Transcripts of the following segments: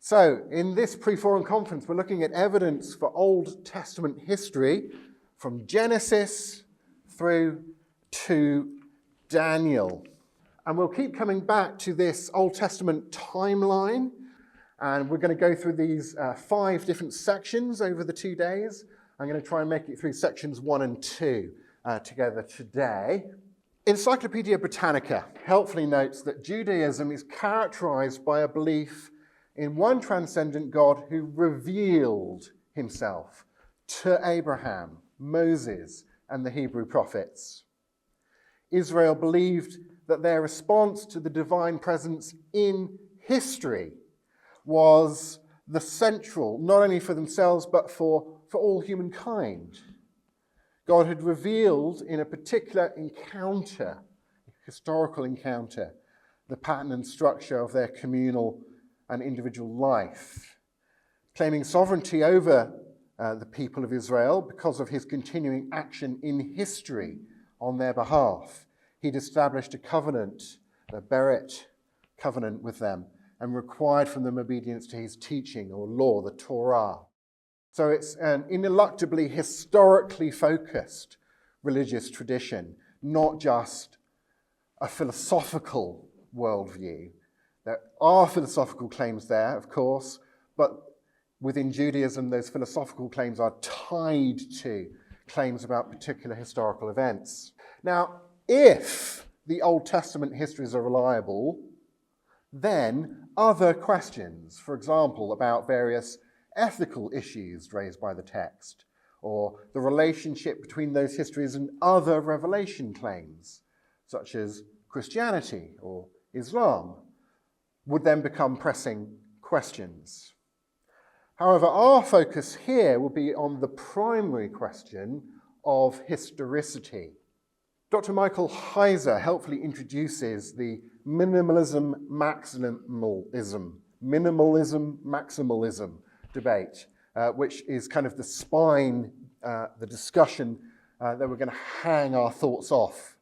So, in this pre-forum conference, we're looking at evidence for Old Testament history from Genesis through to Daniel. And we'll keep coming back to this Old Testament timeline, and we're going to go through these 5 different sections over the 2 days. I'm going to try and make it through sections 1 and 2 together today. Encyclopedia Britannica helpfully notes that Judaism is characterized by a belief in one transcendent God who revealed himself to Abraham, Moses, and the Hebrew prophets. Israel believed that their response to the divine presence in history was the central, not only for themselves, but for all humankind. God had revealed in a particular encounter, historical encounter, the pattern and structure of their communal and individual life, claiming sovereignty over the people of Israel because of his continuing action in history on their behalf. He'd established a covenant, a Beret covenant with them, and required from them obedience to his teaching or law, the Torah. So it's an ineluctably historically focused religious tradition, not just a philosophical worldview. There are philosophical claims there, of course, but within Judaism, those philosophical claims are tied to claims about particular historical events. Now, if the Old Testament histories are reliable, then other questions, for example, about various ethical issues raised by the text, or the relationship between those histories and other revelation claims, such as Christianity or Islam, would then become pressing questions. However, our focus here will be on the primary question of historicity. Dr. Michael Heiser helpfully introduces the minimalism, maximalism debate, which is kind of the spine, the discussion that we're going to hang our thoughts off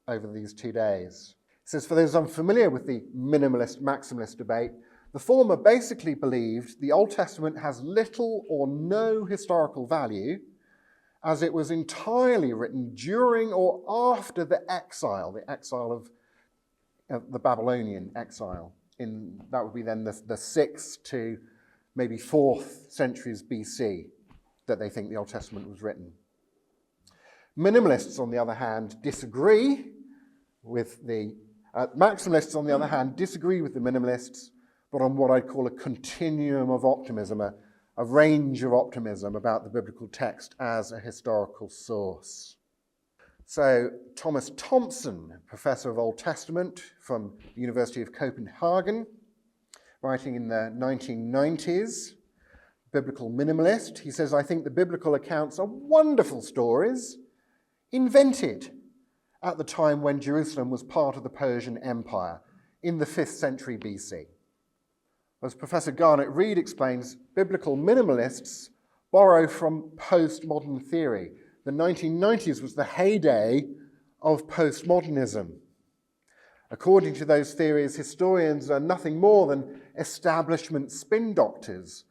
over these 2 days. It says, for those unfamiliar with the minimalist-maximalist debate, the former basically believed the Old Testament has little or no historical value, as it was entirely written during or after the exile of the Babylonian exile. That would be then the 6th to maybe 4th centuries BC that they think the Old Testament was written. Minimalists, on the other hand, disagree with the maximalists, on the other hand, disagree with the minimalists, but on what I'd call a continuum of optimism, a range of optimism about the biblical text as a historical source. So Thomas Thompson, professor of Old Testament from the University of Copenhagen, writing in the 1990s, biblical minimalist, he says, I think the biblical accounts are wonderful stories invented at the time when Jerusalem was part of the Persian Empire in the 5th century BC. As Professor Garnet Reed explains, biblical minimalists borrow from postmodern theory. The 1990s was the heyday of postmodernism. According to those theories, historians are nothing more than establishment spin doctors,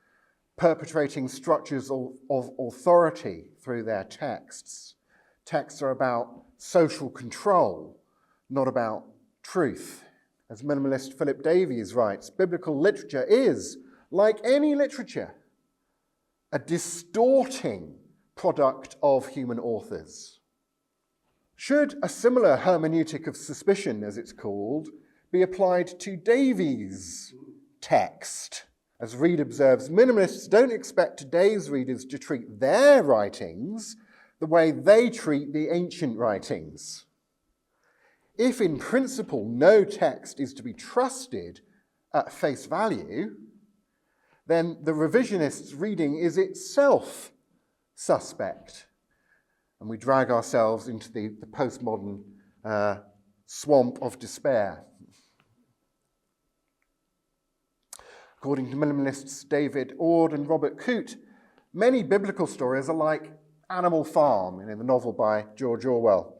perpetrating structures of authority through their texts. Texts are about social control, not about truth. As minimalist Philip Davies writes, biblical literature is, like any literature, a distorting product of human authors. Should a similar hermeneutic of suspicion, as it's called, be applied to Davies' text? As Reed observes, minimalists don't expect today's readers to treat their writings the way they treat the ancient writings. If in principle no text is to be trusted at face value, then the revisionist's reading is itself suspect. And we drag ourselves into the postmodern swamp of despair. According to minimalists David Ord and Robert Coote, many biblical stories are like Animal Farm, in the novel by George Orwell.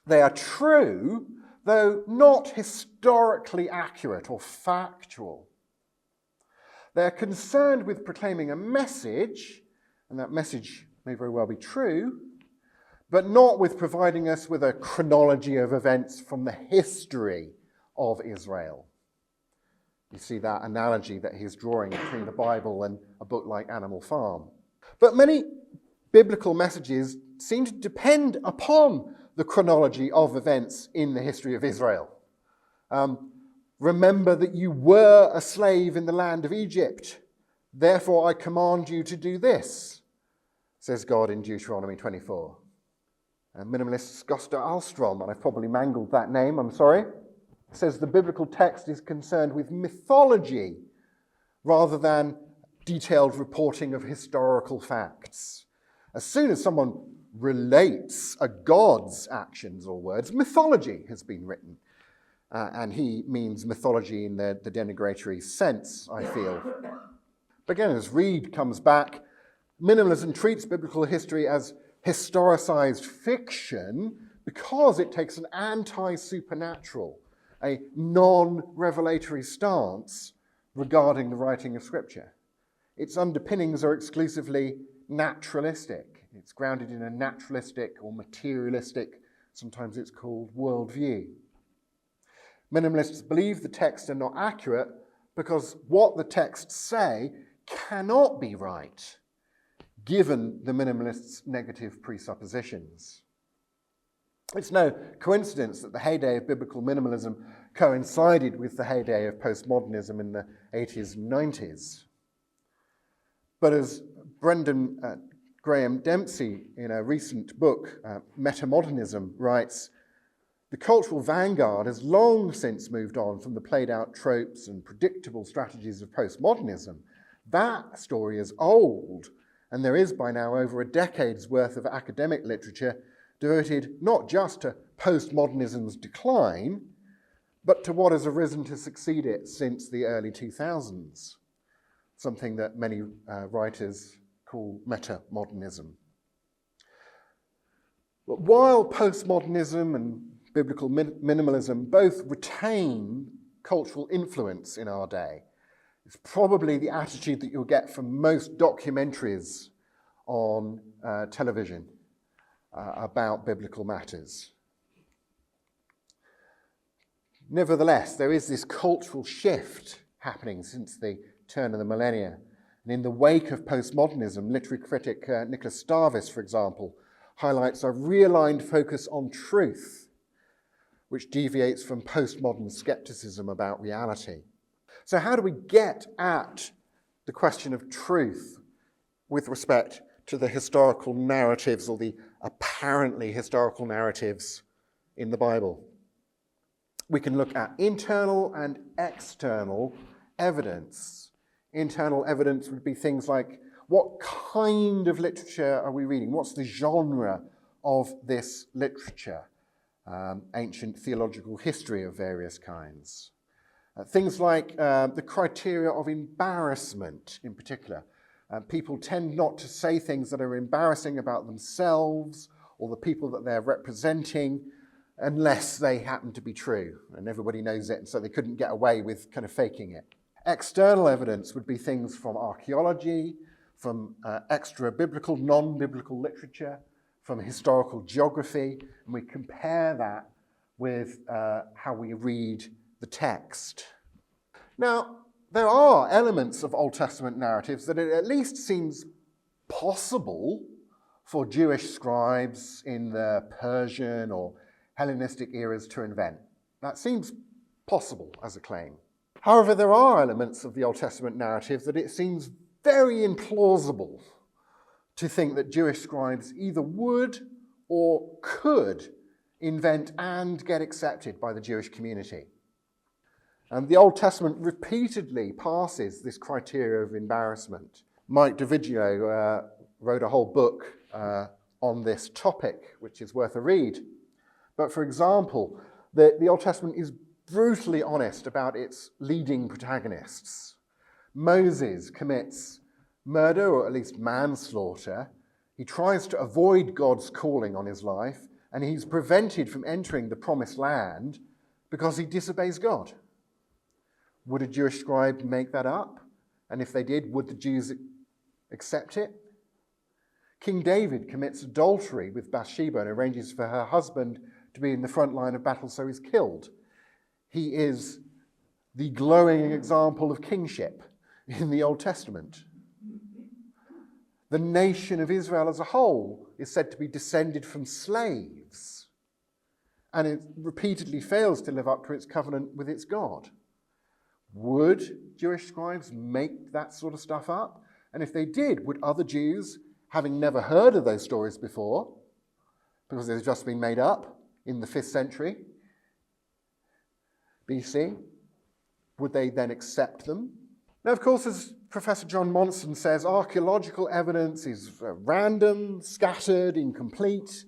They are true, though not historically accurate or factual. They're concerned with proclaiming a message, and that message may very well be true, but not with providing us with a chronology of events from the history of Israel. You see that analogy that he's drawing between the Bible and a book like Animal Farm. But many biblical messages seem to depend upon the chronology of events in the history of Israel. Remember that you were a slave in the land of Egypt. Therefore I command you to do this, says God in Deuteronomy 24. Minimalist Gösta Ahlstrom, and I've probably mangled that name, I'm sorry, says the biblical text is concerned with mythology rather than detailed reporting of historical facts. As soon as someone relates a god's actions or words, mythology has been written. And he means mythology in the denigratory sense, I feel. But again, as Reed comes back, minimalism treats biblical history as historicized fiction because it takes an anti-supernatural, a non-revelatory stance regarding the writing of Scripture. Its underpinnings are exclusively naturalistic. It's grounded in a naturalistic or materialistic, sometimes it's called, worldview. Minimalists believe the texts are not accurate because what the texts say cannot be right, given the minimalists' negative presuppositions. It's no coincidence that the heyday of biblical minimalism coincided with the heyday of postmodernism in the 80s and 90s. But as Brendan Graham Dempsey, in a recent book, Metamodernism, writes, the cultural vanguard has long since moved on from the played-out tropes and predictable strategies of postmodernism. That story is old, and there is by now over a decade's worth of academic literature devoted not just to postmodernism's decline, but to what has arisen to succeed it since the early 2000s, something that many writers call metamodernism. But while postmodernism and biblical minimalism both retain cultural influence in our day, it's probably the attitude that you'll get from most documentaries on television about biblical matters. Nevertheless, there is this cultural shift happening since the turn of the millennia. And in the wake of postmodernism, literary critic Nicholas Starvis, for example, highlights a realigned focus on truth, which deviates from postmodern skepticism about reality. So how do we get at the question of truth with respect to the historical narratives or the apparently historical narratives in the Bible? We can look at internal and external evidence. Internal evidence would be things like, what kind of literature are we reading? What's the genre of this literature? Ancient theological history of various kinds. Things like the criteria of embarrassment in particular. People tend not to say things that are embarrassing about themselves or the people that they're representing unless they happen to be true, and everybody knows it, and so they couldn't get away with kind of faking it. External evidence would be things from archaeology, from extra-biblical, non-biblical literature, from historical geography, and we compare that with how we read the text. Now, there are elements of Old Testament narratives that it at least seems possible for Jewish scribes in the Persian or Hellenistic eras to invent. That seems possible as a claim. However, there are elements of the Old Testament narrative that it seems very implausible to think that Jewish scribes either would or could invent and get accepted by the Jewish community. And the Old Testament repeatedly passes this criteria of embarrassment. Mike DiVigilio wrote a whole book on this topic, which is worth a read. But for example, the Old Testament is brutally honest about its leading protagonists. Moses commits murder, or at least manslaughter. He tries to avoid God's calling on his life, and he's prevented from entering the promised land because he disobeys God. Would a Jewish scribe make that up? And if they did, would the Jews accept it? King David commits adultery with Bathsheba and arranges for her husband to be in the front line of battle, so he's killed. He is the glowing example of kingship in the Old Testament. The nation of Israel as a whole is said to be descended from slaves, and it repeatedly fails to live up to its covenant with its God. Would Jewish scribes make that sort of stuff up? And if they did, would other Jews, having never heard of those stories before, because they've just been made up in the 5th century BC, would they then accept them? Now, of course, as Professor John Monson says, archaeological evidence is random, scattered, incomplete,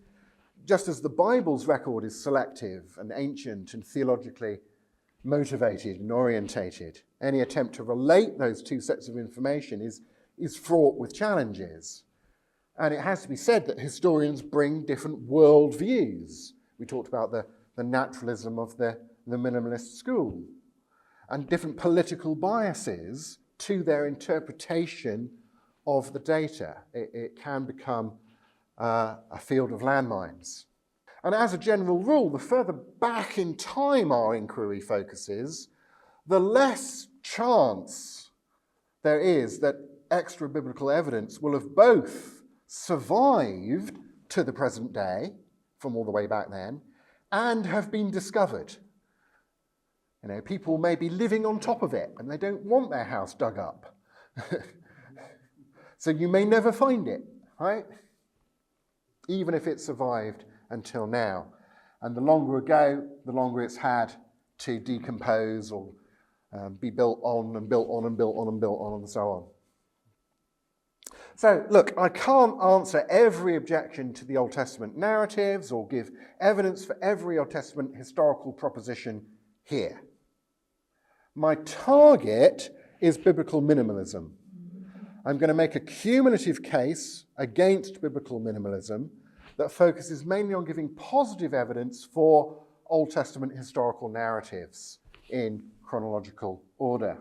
just as the Bible's record is selective and ancient and theologically motivated and orientated. Any attempt to relate those two sets of information is fraught with challenges. And it has to be said that historians bring different worldviews. We talked about the naturalism of the minimalist school, and different political biases to their interpretation of the data. It can become a field of landmines. And as a general rule, the further back in time our inquiry focuses, the less chance there is that extra-biblical evidence will have both survived to the present day, from all the way back then, and have been discovered. You know, people may be living on top of it, and they don't want their house dug up. So you may never find it, right? Even if it survived until now. And the longer ago, the longer it's had to decompose or be built on and built on and built on and built on and so on. So, look, I can't answer every objection to the Old Testament narratives or give evidence for every Old Testament historical proposition here. My target is biblical minimalism. I'm going to make a cumulative case against biblical minimalism that focuses mainly on giving positive evidence for Old Testament historical narratives in chronological order.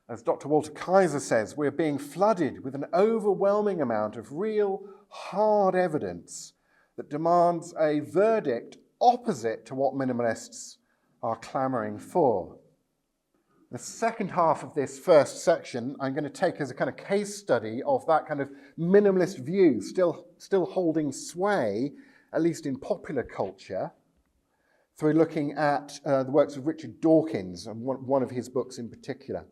As Dr. Walter Kaiser says, we're being flooded with an overwhelming amount of real, hard evidence that demands a verdict opposite to what minimalists are clamoring for. The second half of this first section I'm going to take as a kind of case study of that kind of minimalist view still holding sway, at least in popular culture, through looking at the works of Richard Dawkins, and one of his books in particular.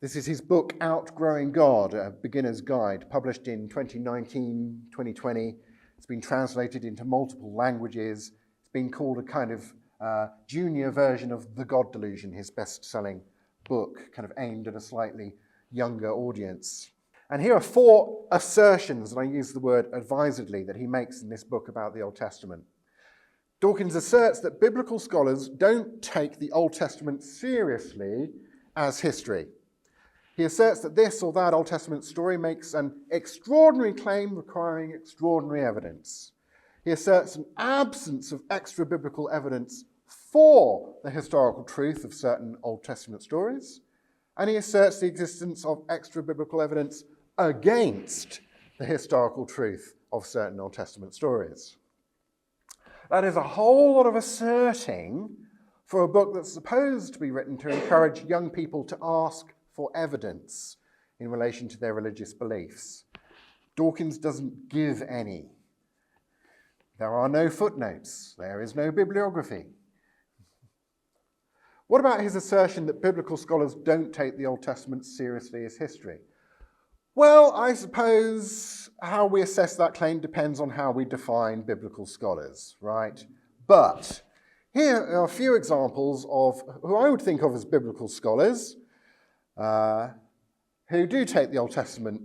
This is his book, Outgrowing God, a beginner's guide, published in 2019-2020. It's been translated into multiple languages. It's been called a kind of junior version of The God Delusion, his best-selling book, kind of aimed at a slightly younger audience. And here are 4 assertions, and I use the word advisedly, that he makes in this book about the Old Testament. Dawkins asserts that biblical scholars don't take the Old Testament seriously as history. He asserts that this or that Old Testament story makes an extraordinary claim requiring extraordinary evidence. He asserts an absence of extra-biblical evidence for the historical truth of certain Old Testament stories, and he asserts the existence of extra-biblical evidence against the historical truth of certain Old Testament stories. That is a whole lot of asserting for a book that's supposed to be written to encourage young people to ask for evidence in relation to their religious beliefs. Dawkins doesn't give any. There are no footnotes. There is no bibliography. What about his assertion that biblical scholars don't take the Old Testament seriously as history? Well, I suppose how we assess that claim depends on how we define biblical scholars, right? But here are a few examples of who I would think of as biblical scholars who do take the Old Testament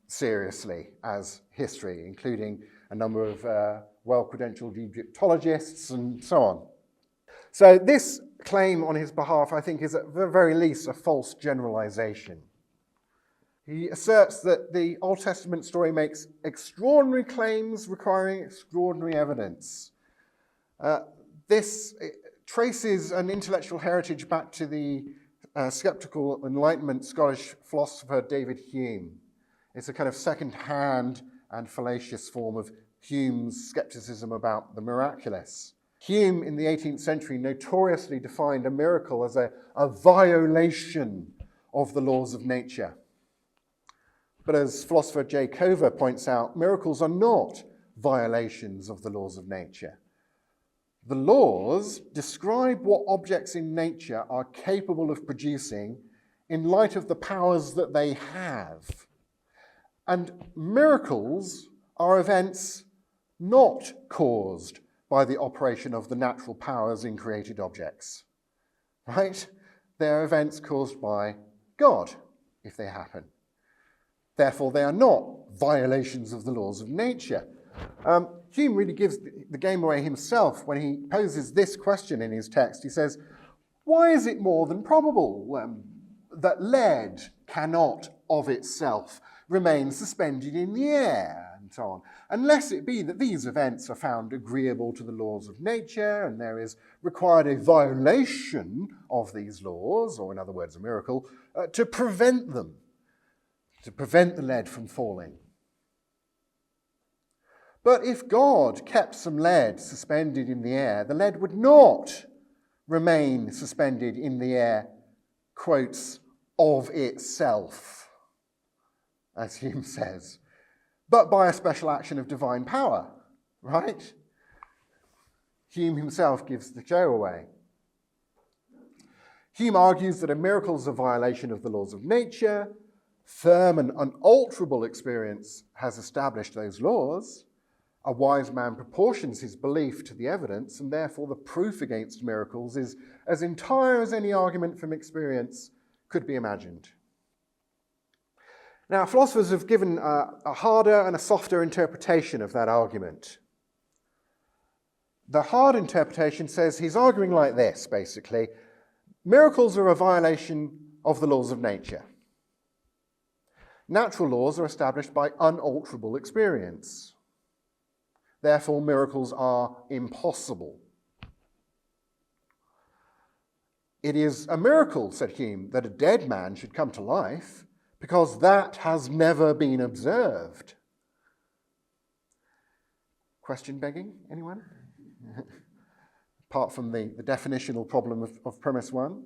seriously as history, including a number of well-credentialed Egyptologists and so on. So this claim on his behalf, I think, is at the very least a false generalization. He asserts that the Old Testament story makes extraordinary claims requiring extraordinary evidence. This traces an intellectual heritage back to the skeptical Enlightenment Scottish philosopher David Hume. It's a kind of second-hand and fallacious form of Hume's skepticism about the miraculous. Hume in the 18th century notoriously defined a miracle as a violation of the laws of nature. But as philosopher J. Cover points out, miracles are not violations of the laws of nature. The laws describe what objects in nature are capable of producing in light of the powers that they have. And miracles are events not caused by the operation of the natural powers in created objects, right? They're events caused by God, if they happen. Therefore, they are not violations of the laws of nature. Hume really gives the game away himself when he poses this question in his text. He says, why is it more than probable that lead cannot of itself remain suspended in the air, and so on, unless it be that these events are found agreeable to the laws of nature and there is required a violation of these laws, or in other words, a miracle, to prevent the lead from falling. But if God kept some lead suspended in the air, the lead would not remain suspended in the air, quotes, of itself, as Hume says, but by a special action of divine power, right? Hume himself gives the show away. Hume argues that a miracle is a violation of the laws of nature. Firm and unalterable experience has established those laws. A wise man proportions his belief to the evidence, and therefore the proof against miracles is as entire as any argument from experience could be imagined. Now, philosophers have given a harder and a softer interpretation of that argument. The hard interpretation says he's arguing like this, basically. Miracles are a violation of the laws of nature. Natural laws are established by unalterable experience. Therefore, miracles are impossible. It is a miracle, said Hume, that a dead man should come to life, because that has never been observed. Question begging, anyone? Apart from the definitional problem of premise one.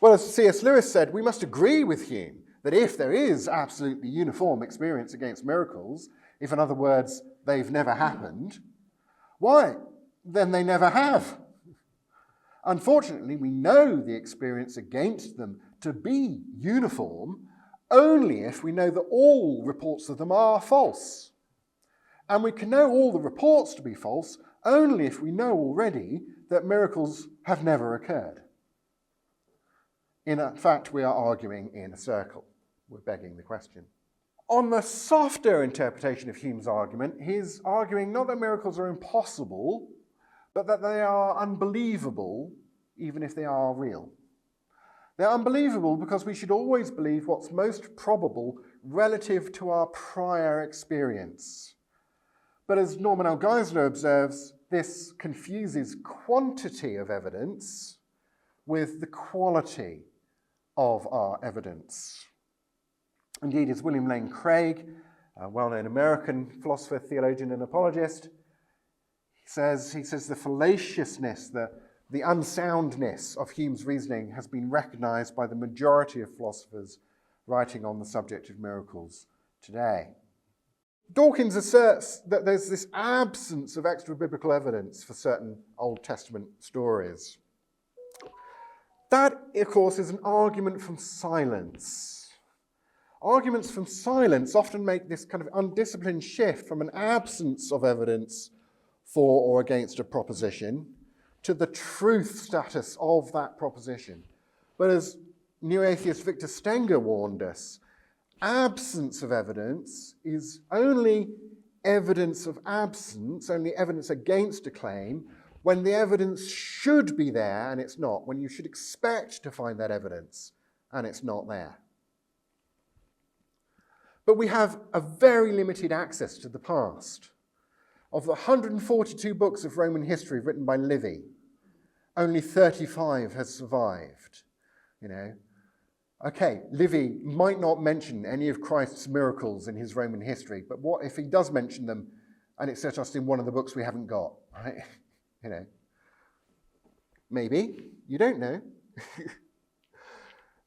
Well, as C.S. Lewis said, we must agree with Hume that if there is absolutely uniform experience against miracles, if in other words, they've never happened, why? Then they never have. Unfortunately, we know the experience against them to be uniform only if we know that all reports of them are false. And we can know all the reports to be false only if we know already that miracles have never occurred. In fact, we are arguing in a circle. We're begging the question. On the softer interpretation of Hume's argument, he's arguing not that miracles are impossible, but that they are unbelievable, even if they are real. They're unbelievable because we should always believe what's most probable relative to our prior experience. But as Norman L. Geisler observes, this confuses quantity of evidence with the quality of our evidence. Indeed, as William Lane Craig, a well-known American philosopher, theologian, and apologist, he says the fallaciousness, the unsoundness of Hume's reasoning has been recognized by the majority of philosophers writing on the subject of miracles today. Dawkins asserts that there's this absence of extra-biblical evidence for certain Old Testament stories. That, of course, is an argument from silence. Arguments from silence often make this kind of undisciplined shift from an absence of evidence for or against a proposition to the truth status of that proposition. But as new atheist Victor Stenger warned us, absence of evidence is only evidence of absence, only evidence against a claim, when the evidence should be there and it's not, when you should expect to find that evidence and it's not there. But we have a very limited access to the past. Of the 142 books of Roman history written by Livy, only 35 has survived. you know. Okay, Livy might not mention any of Christ's miracles in his Roman history, but what if he does mention them and it's set us in one of the books we haven't got, right? You know. Maybe. You don't know.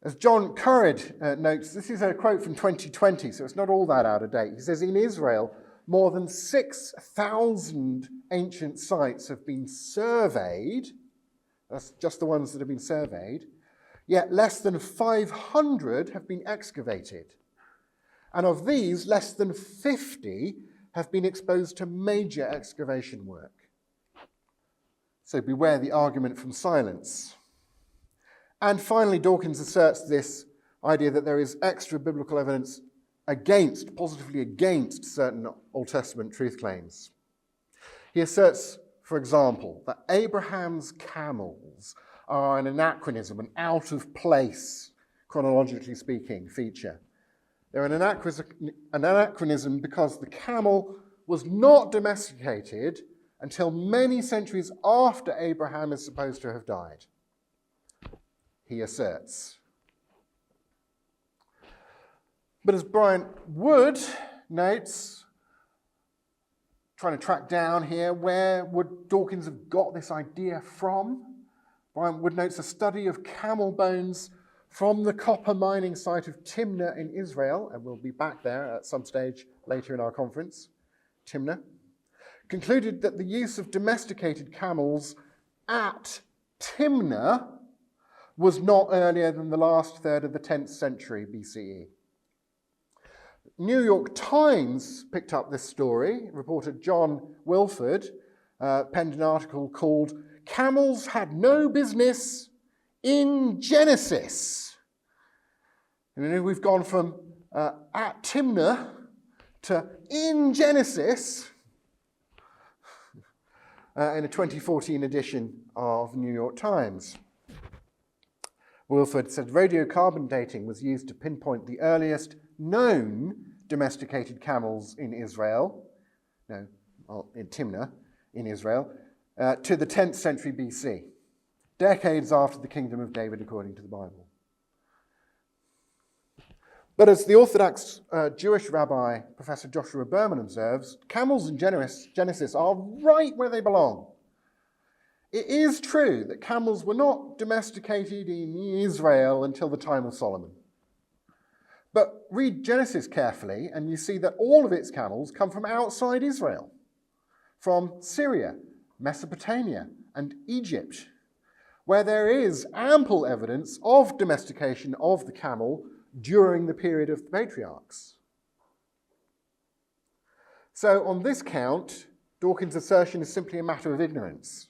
As John Currid notes, this is a quote from 2020, so it's not all that out of date. He says, in Israel, more than 6,000 ancient sites have been surveyed. That's just the ones that have been surveyed. Yet less than 500 have been excavated. And of these, less than 50 have been exposed to major excavation work. So beware the argument from silence. And finally, Dawkins asserts this idea that there is extra biblical evidence positively against certain Old Testament truth claims. He asserts, for example, that Abraham's camels are an anachronism, an out-of-place, chronologically speaking, feature. They're an anachronism because the camel was not domesticated until many centuries after Abraham is supposed to have died, he asserts. But as Brian Wood notes, trying to track down here, where would Dawkins have got this idea from? Brian Wood notes a study of camel bones from the copper mining site of Timnah in Israel, and we'll be back there at some stage later in our conference, Timnah, concluded that the use of domesticated camels at Timnah was not earlier than the last third of the 10th century BCE. New York Times picked up this story. Reporter John Wilford penned an article called "Camels Had No Business in Genesis." And we've gone from at Timnah to in Genesis in a 2014 edition of New York Times. Wilford said radiocarbon dating was used to pinpoint the earliest known domesticated camels in Israel, in Timnah, in Israel, to the 10th century BC, decades after the kingdom of David according to the Bible. But as the Orthodox Jewish rabbi, Professor Joshua Berman, observes, camels in Genesis are right where they belong. It is true that camels were not domesticated in Israel until the time of Solomon. But read Genesis carefully, and you see that all of its camels come from outside Israel, from Syria, Mesopotamia, and Egypt, where there is ample evidence of domestication of the camel during the period of the patriarchs. So on this count, Dawkins' assertion is simply a matter of ignorance.